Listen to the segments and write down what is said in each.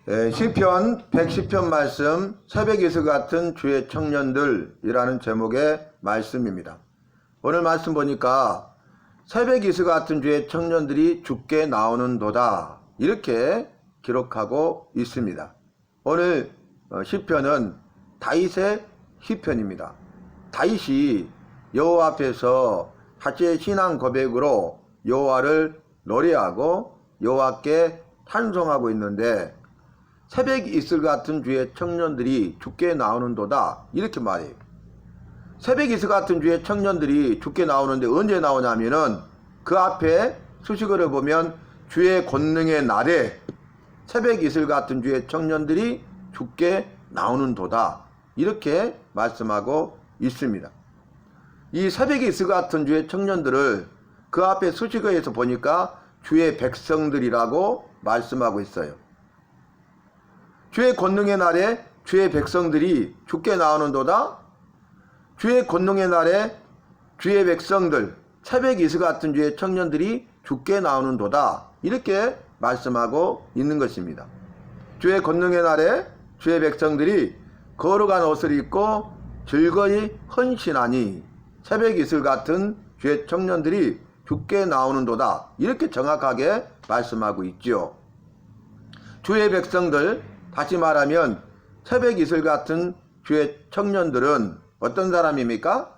시편 110편 말씀 새벽 이슬 같은 주의 청년들이라는 제목의 말씀입니다. 오늘 말씀 보니까 새벽 이슬 같은 주의 청년들이 죽게 나오는도다 이렇게 기록하고 있습니다. 오늘 시편은 다윗의 시편입니다. 다윗이 여호와 앞에서 자체의 신앙 고백으로 여호와를 노래하고 여호와께 찬송하고 있는데 새벽 이슬 같은 주의 청년들이 죽게 나오는도다 이렇게 말해요. 새벽 이슬 같은 주의 청년들이 죽게 나오는데 언제 나오냐면은 그 앞에 수식어를 보면 주의 권능의 날에 새벽 이슬 같은 주의 청년들이 죽게 나오는도다 이렇게 말씀하고 있습니다. 이 새벽 이슬 같은 주의 청년들을 그 앞에 수식어에서 보니까 주의 백성들이라고 말씀하고 있어요. 주의 권능의 날에 주의 백성들이 죽게 나오는도다. 주의 권능의 날에 주의 백성들, 새벽 이슬 같은 주의 청년들이 죽게 나오는도다 이렇게 말씀하고 있는 것입니다. 주의 권능의 날에 주의 백성들이 거룩한 옷을 입고 즐거이 헌신하니 새벽 이슬 같은 주의 청년들이 죽게 나오는도다 이렇게 정확하게 말씀하고 있지요. 주의 백성들, 다시 말하면 새벽 이슬 같은 주의 청년들은 어떤 사람입니까?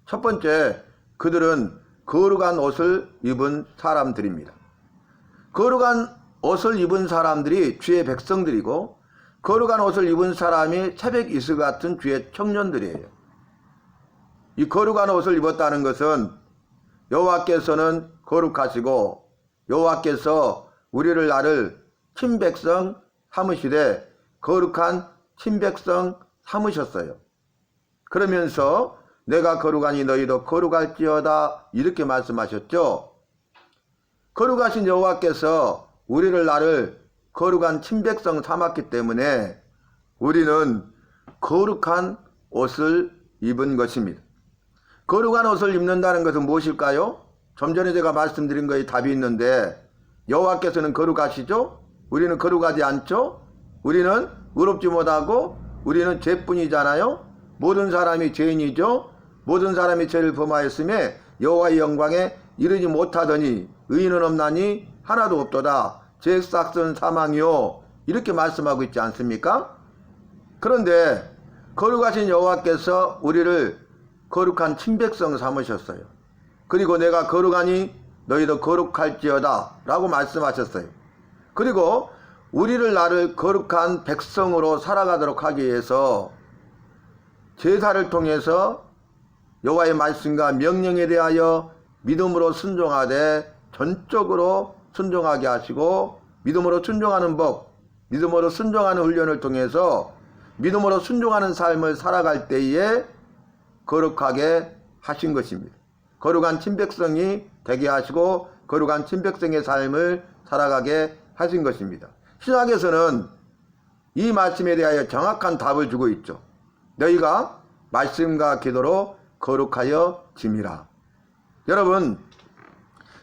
첫 번째, 그들은 거룩한 옷을 입은 사람들입니다. 거룩한 옷을 입은 사람들이 주의 백성들이고 거룩한 옷을 입은 사람이 새벽 이슬 같은 주의 청년들이에요. 이 거룩한 옷을 입었다는 것은 여호와께서는 거룩하시고 여호와께서 우리를 나를 친백성 삼으시되 거룩한 친백성 삼으셨어요. 그러면서 내가 거룩하니 너희도 거룩할지어다 이렇게 말씀하셨죠. 거룩하신 여호와께서 우리를 나를 거룩한 친백성 삼았기 때문에 우리는 거룩한 옷을 입은 것입니다. 거룩한 옷을 입는다는 것은 무엇일까요? 좀 전에 제가 말씀드린 거에 답이 있는데 여호와께서는 거룩하시죠? 우리는 거룩하지 않죠? 우리는 의롭지 못하고 우리는 죄뿐이잖아요. 모든 사람이 죄인이죠. 모든 사람이 죄를 범하였음에 여호와의 영광에 이르지 못하더니 의인은 없나니 하나도 없도다. 죄싹선 사망이요 이렇게 말씀하고 있지 않습니까? 그런데 거룩하신 여호와께서 우리를 거룩한 친백성 삼으셨어요. 그리고 내가 거룩하니 너희도 거룩할지어다 라고 말씀하셨어요. 그리고 우리를 나를 거룩한 백성으로 살아가도록 하기 위해서 제사를 통해서 여호와의 말씀과 명령에 대하여 믿음으로 순종하되 전적으로 순종하게 하시고 믿음으로 순종하는 법, 믿음으로 순종하는 훈련을 통해서 믿음으로 순종하는 삶을 살아갈 때에 거룩하게 하신 것입니다. 거룩한 친백성이 되게 하시고 거룩한 친백성의 삶을 살아가게 하신 것입니다. 신약에서는 이 말씀에 대하여 정확한 답을 주고 있죠. 너희가 말씀과 기도로 거룩하여 짐이라. 여러분,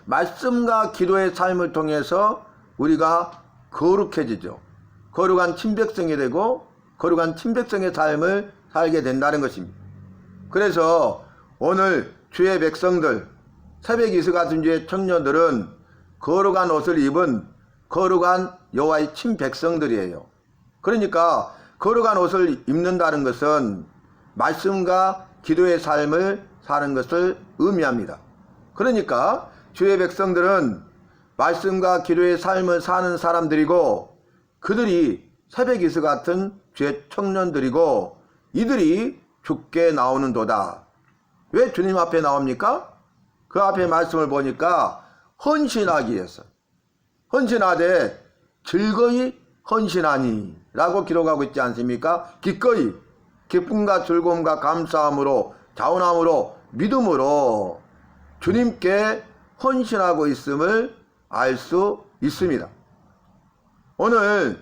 말씀과 기도의 삶을 통해서 우리가 거룩해지죠. 거룩한 친백성이 되고 거룩한 친백성의 삶을 살게 된다는 것입니다. 그래서 오늘 주의 백성들, 새벽 이슬 같은 주의 청년들은 거룩한 옷을 입은 거룩한 여호와의 친백성들이에요. 그러니까 거룩한 옷을 입는다는 것은 말씀과 기도의 삶을 사는 것을 의미합니다. 그러니까 주의 백성들은 말씀과 기도의 삶을 사는 사람들이고 그들이 새벽 이슬 같은 주의 청년들이고 이들이 죽게 나오는도다. 왜 주님 앞에 나옵니까? 그 앞에 말씀을 보니까 헌신하기 위해서 헌신하되 즐거이 헌신하니 라고 기록하고 있지 않습니까? 기꺼이 기쁨과 즐거움과 감사함으로 자원함으로 믿음으로 주님께 헌신하고 있음을 알 수 있습니다. 오늘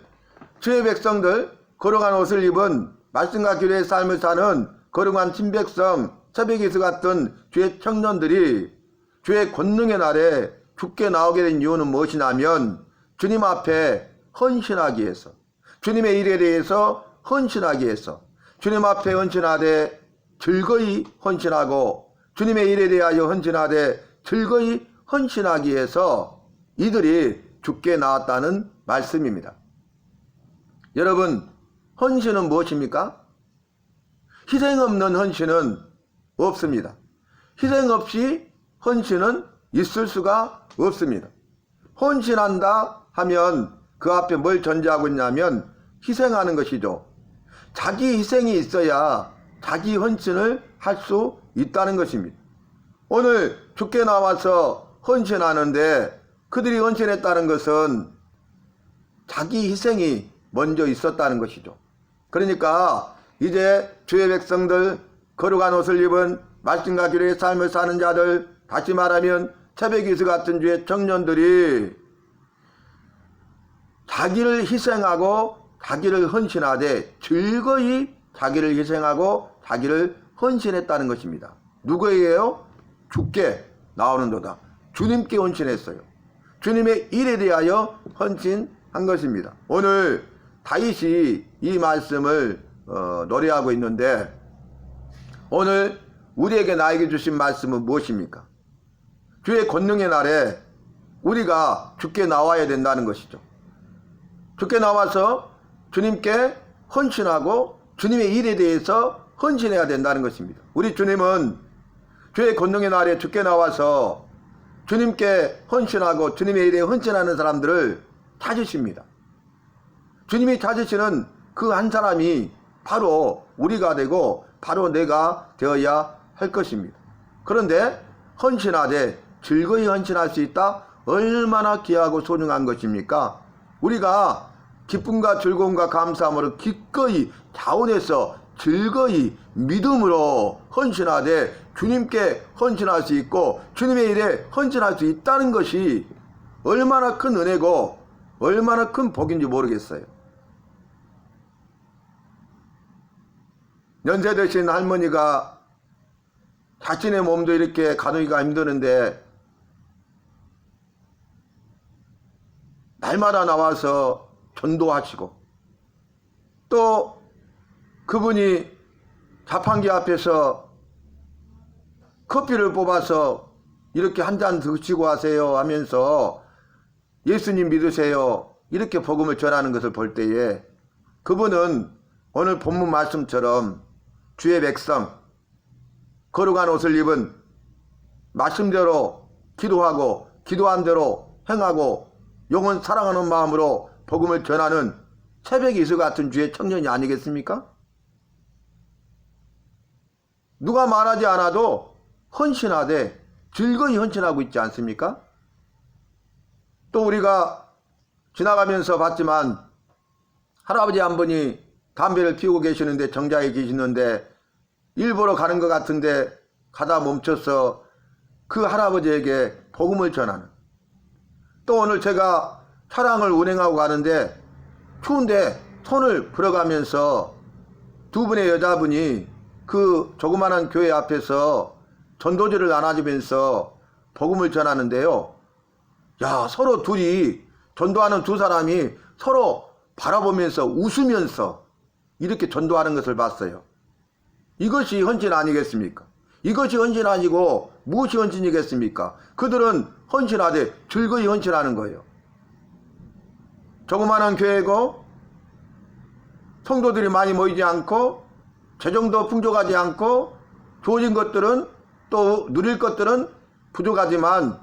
주의 백성들 거룩한 옷을 입은 말씀과 기도의 삶을 사는 거룩한 친백성 새벽 이슬 같은 주의 청년들이 주의 권능의 날에 죽게 나오게 된 이유는 무엇이냐면 주님 앞에 헌신하기 위해서 주님의 일에 대해서 헌신하기 위해서 주님 앞에 헌신하되 즐거이 헌신하고 주님의 일에 대하여 헌신하되 즐거이 헌신하기 위해서 이들이 죽게 나왔다는 말씀입니다. 여러분, 헌신은 무엇입니까? 희생 없는 헌신은 없습니다. 희생 없이 헌신은 있을 수가 없습니다. 헌신한다 하면 그 앞에 뭘 전제하고 있냐면 희생하는 것이죠. 자기 희생이 있어야 자기 헌신을 할 수 있다는 것입니다. 오늘 죽게 나와서 헌신하는데 그들이 헌신했다는 것은 자기 희생이 먼저 있었다는 것이죠. 그러니까 이제 주의 백성들, 거룩한 옷을 입은 말씀과 기도의 삶을 사는 자들, 다시 말하면 새벽이슬 같은 주의 청년들이 자기를 희생하고 자기를 헌신하되 즐거이 자기를 희생하고 자기를 헌신했다는 것입니다. 누구에게요? 주께 나오는도다. 주님께 헌신했어요. 주님의 일에 대하여 헌신한 것입니다. 오늘 다윗이 이 말씀을 노래하고 있는데 오늘 우리에게 나에게 주신 말씀은 무엇입니까? 주의 권능의 날에 우리가 주께 나와야 된다는 것이죠. 주께 나와서 주님께 헌신하고 주님의 일에 대해서 헌신해야 된다는 것입니다. 우리 주님은 주의 권능의 날에 주께 나와서 주님께 헌신하고 주님의 일에 헌신하는 사람들을 찾으십니다. 주님이 찾으시는 그 한 사람이 바로 우리가 되고 바로 내가 되어야 할 것입니다. 그런데 헌신하되 즐거이 헌신할 수 있다? 얼마나 귀하고 소중한 것입니까? 우리가 기쁨과 즐거움과 감사함으로 기꺼이 자원해서 즐거이 믿음으로 헌신하되 주님께 헌신할 수 있고 주님의 일에 헌신할 수 있다는 것이 얼마나 큰 은혜고 얼마나 큰 복인지 모르겠어요. 연세 드신 할머니가 자신의 몸도 이렇게 가누기가 힘드는데 날마다 나와서 전도하시고 또 그분이 자판기 앞에서 커피를 뽑아서 이렇게 한 잔 드시고 하세요 하면서 예수님 믿으세요 이렇게 복음을 전하는 것을 볼 때에 그분은 오늘 본문 말씀처럼 주의 백성 거룩한 옷을 입은 말씀대로 기도하고 기도한 대로 행하고 영혼 사랑하는 마음으로 복음을 전하는 새벽이슬 같은 주의 청년이 아니겠습니까? 누가 말하지 않아도 헌신하되 즐거이 헌신하고 있지 않습니까? 또 우리가 지나가면서 봤지만 할아버지 한 분이 담배를 피우고 계시는데 정자에 계시는데 일보러 가는 것 같은데 가다 멈춰서 그 할아버지에게 복음을 전하는, 또 오늘 제가 차량을 운행하고 가는데 추운데 손을 풀어가면서 두 분의 여자분이 그 조그마한 교회 앞에서 전도지를 나눠주면서 복음을 전하는데요. 야, 서로 둘이 전도하는 두 사람이 서로 바라보면서 웃으면서 이렇게 전도하는 것을 봤어요. 이것이 헌신 아니겠습니까? 이것이 헌신 아니고 무엇이 헌신이겠습니까? 그들은 헌신하되 즐거이 헌신하는 거예요. 조그마한 교회고 성도들이 많이 모이지 않고 재정도 풍족하지 않고 주어진 것들은 또 누릴 것들은 부족하지만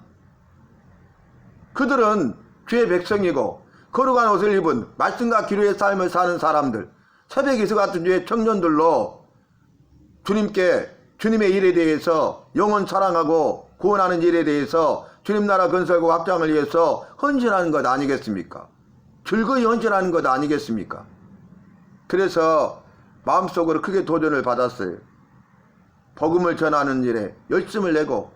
그들은 주의 백성이고 거룩한 옷을 입은 말씀과 기도의 삶을 사는 사람들, 새벽이슬 같은 주의 청년들로 주님께 주님의 일에 대해서 영혼 사랑하고 구원하는 일에 대해서 주님 나라 건설과 확장을 위해서 헌신하는 것 아니겠습니까? 즐거이 헌신하는 것 아니겠습니까? 그래서 마음속으로 크게 도전을 받았어요. 복음을 전하는 일에 열심을 내고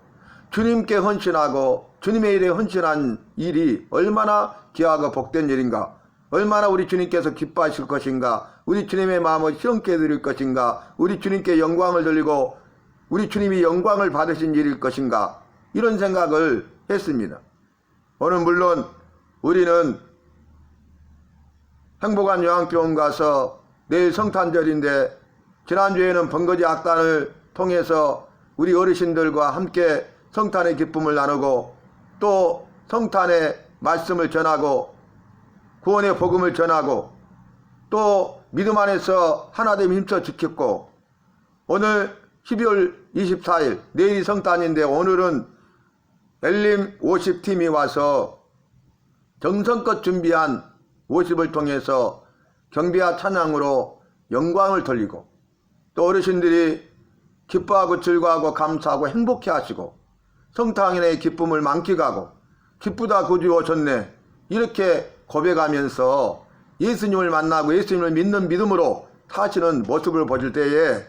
주님께 헌신하고 주님의 일에 헌신한 일이 얼마나 귀하고 복된 일인가, 얼마나 우리 주님께서 기뻐하실 것인가, 우리 주님의 마음을 시원케 해드릴 것인가, 우리 주님께 영광을 돌리고 우리 주님이 영광을 받으신 일일 것인가, 이런 생각을 했습니다. 오늘 물론 우리는 행복한 요양병원 가서 내일 성탄절인데 지난주에는 번거지 악단을 통해서 우리 어르신들과 함께 성탄의 기쁨을 나누고 또 성탄의 말씀을 전하고 구원의 복음을 전하고 또 믿음 안에서 하나됨 힘써 지켰고 오늘 12월 24일 내일이 성탄인데 오늘은 엘림 워십팀이 와서 정성껏 준비한 워십을 통해서 경배와 찬양으로 영광을 돌리고 또 어르신들이 기뻐하고 즐거워하고 감사하고 행복해 하시고 성탄의 기쁨을 만끽하고 기쁘다 구주 오셨네 이렇게 고백하면서 예수님을 만나고 예수님을 믿는 믿음으로 사시는 모습을 보실 때에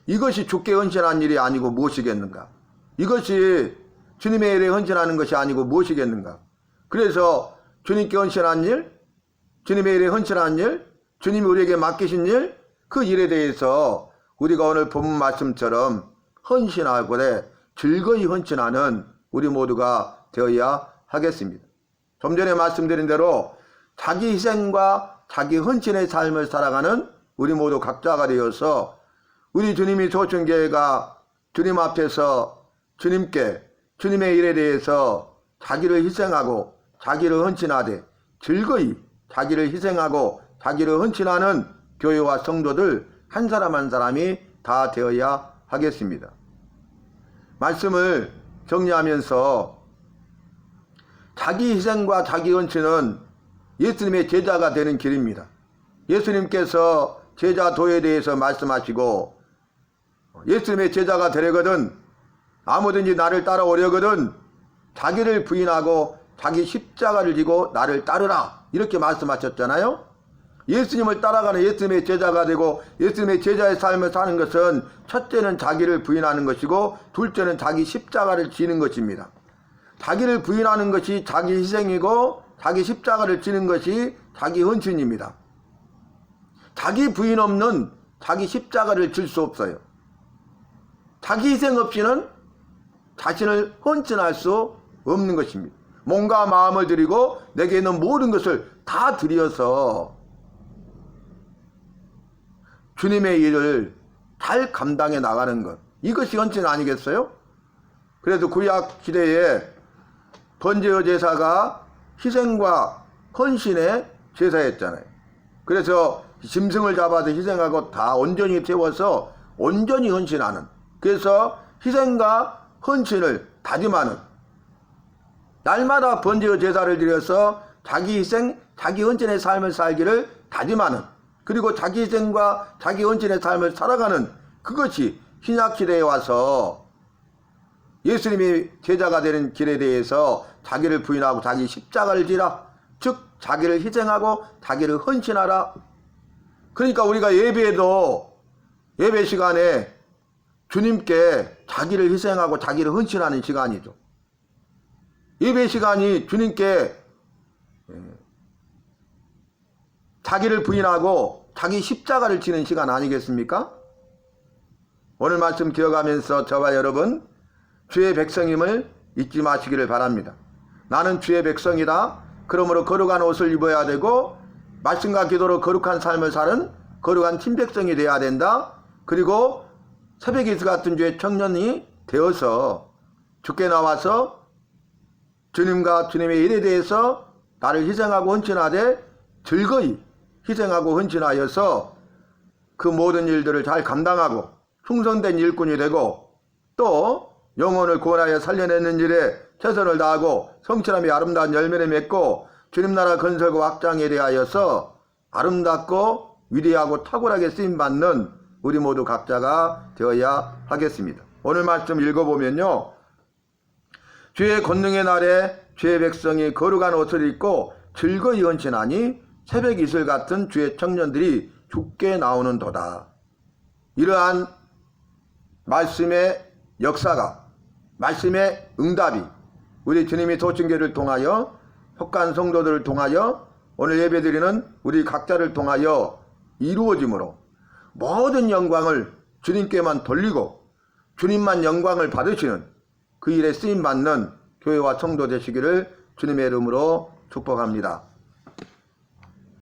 이것이 주께 헌신한 일이 아니고 무엇이겠는가? 이것이 주님의 일에 헌신하는 것이 아니고 무엇이겠는가? 그래서 주님께 헌신한 일, 주님의 일에 헌신한 일, 주님이 우리에게 맡기신 일, 그 일에 대해서 우리가 오늘 본문 말씀처럼 헌신하고 즐거이 헌신하는 우리 모두가 되어야 하겠습니다. 좀 전에 말씀드린 대로 자기 희생과 자기 헌신의 삶을 살아가는 우리 모두 각자가 되어서 우리 주님이 초청 교회가 주님 앞에서 주님께 주님의 일에 대해서 자기를 희생하고 자기를 헌신하되 즐거이 자기를 희생하고 자기를 헌신하는 교회와 성도들 한 사람 한 사람이 다 되어야 하겠습니다. 말씀을 정리하면서 자기 희생과 자기 헌신은 예수님의 제자가 되는 길입니다. 예수님께서 제자 도에 대해서 말씀하시고 예수님의 제자가 되려거든 아무든지 나를 따라오려거든 자기를 부인하고 자기 십자가를 지고 나를 따르라 이렇게 말씀하셨잖아요. 예수님을 따라가는 예수님의 제자가 되고 예수님의 제자의 삶을 사는 것은 첫째는 자기를 부인하는 것이고 둘째는 자기 십자가를 지는 것입니다. 자기를 부인하는 것이 자기 희생이고 자기 십자가를 지는 것이 자기 헌신입니다. 자기 부인 없는 자기 십자가를 질 수 없어요. 자기 희생 없이는 자신을 헌신할 수 없는 것입니다. 몸과 마음을 드리고 내게 있는 모든 것을 다 드려서 주님의 일을 잘 감당해 나가는 것, 이것이 헌신 아니겠어요? 그래서 구약 시대에 번제의 제사가 희생과 헌신의 제사였잖아요. 그래서 짐승을 잡아서 희생하고 다 온전히 태워서 온전히 헌신하는, 그래서 희생과 헌신을 다짐하는, 날마다 번제의 제사를 드려서 자기 희생, 자기 헌신의 삶을 살기를 다짐하는, 그리고 자기 희생과 자기 헌신의 삶을 살아가는, 그것이 신약시대에 와서 예수님이 제자가 되는 길에 대해서 자기를 부인하고 자기 십자가를 지라, 즉 자기를 희생하고 자기를 헌신하라. 그러니까 우리가 예배에도 예배 시간에 주님께 자기를 희생하고 자기를 헌신하는 시간이죠. 예배 시간이 주님께 자기를 부인하고 자기 십자가를 지는 시간 아니겠습니까? 오늘 말씀 기억하면서 저와 여러분 주의 백성임을 잊지 마시기를 바랍니다. 나는 주의 백성이다. 그러므로 거룩한 옷을 입어야 되고 말씀과 기도로 거룩한 삶을 사는 거룩한 친백성이 되어야 된다. 그리고 새벽 이슬 같은 주의 청년이 되어서 주께 나와서 주님과 주님의 일에 대해서 나를 희생하고 헌신하되 즐거이 희생하고 헌신하여서 그 모든 일들을 잘 감당하고 충성된 일꾼이 되고 또 영혼을 구원하여 살려내는 일에 최선을 다하고 성실함이 아름다운 열매를 맺고 주님 나라 건설과 확장에 대하여서 아름답고 위대하고 탁월하게 쓰임받는 우리 모두 각자가 되어야 하겠습니다. 오늘 말씀 읽어보면요, 주의 권능의 날에 주의 백성이 거룩한 옷을 입고 즐거이 헌신하니 새벽 이슬 같은 주의 청년들이 죽게 나오는도다. 이러한 말씀의 역사가, 말씀의 응답이 우리 주님이 도청교를 통하여 속한 성도들을 통하여 오늘 예배드리는 우리 각자를 통하여 이루어지므로 모든 영광을 주님께만 돌리고 주님만 영광을 받으시는 그 일에 쓰임받는 교회와 성도 되시기를 주님의 이름으로 축복합니다.